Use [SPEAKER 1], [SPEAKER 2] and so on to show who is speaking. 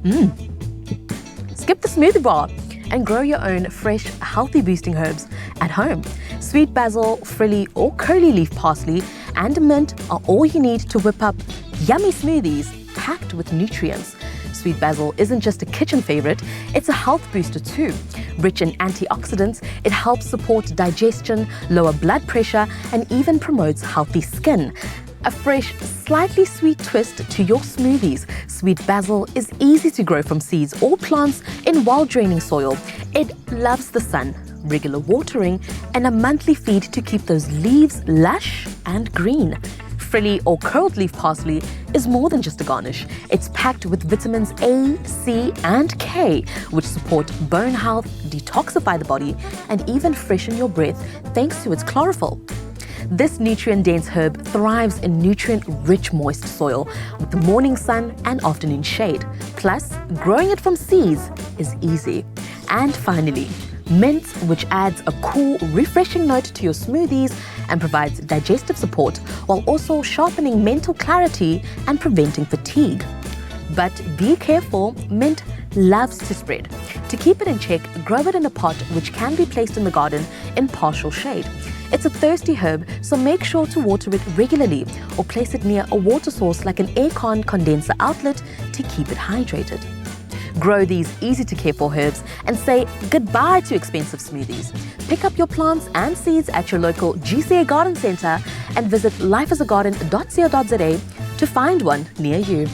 [SPEAKER 1] Skip the smoothie bar and grow your own fresh, healthy boosting herbs at home. Sweet basil, frilly or curly leaf parsley and mint are all you need to whip up yummy smoothies packed with nutrients. Sweet basil isn't just a kitchen favorite, it's a health booster too. Rich in antioxidants, it helps support digestion, lower blood pressure, and even promotes healthy skin. A fresh, slightly sweet twist to your smoothies. Sweet basil is easy to grow from seeds or plants in well-draining soil. It loves the sun, regular watering, and a monthly feed to keep those leaves lush and green. Frilly or curled leaf parsley is more than just a garnish. It's packed with vitamins A, C, and K, which support bone health, detoxify the body, and even freshen your breath thanks to its chlorophyll. This nutrient-dense herb thrives in nutrient-rich moist soil with the morning sun and afternoon shade. Plus, growing it from seeds is easy. And finally, mint, which adds a cool, refreshing note to your smoothies and provides digestive support while also sharpening mental clarity and preventing fatigue. But be careful, mint loves to spread. To keep it in check, grow it in a pot which can be placed in the garden in partial shade. It's a thirsty herb, so make sure to water it regularly or place it near a water source like an aircon condenser outlet to keep it hydrated. Grow these easy-to-care-for herbs and say goodbye to expensive smoothies. Pick up your plants and seeds at your local GCA garden centre and visit lifeasagarden.co.za to find one near you.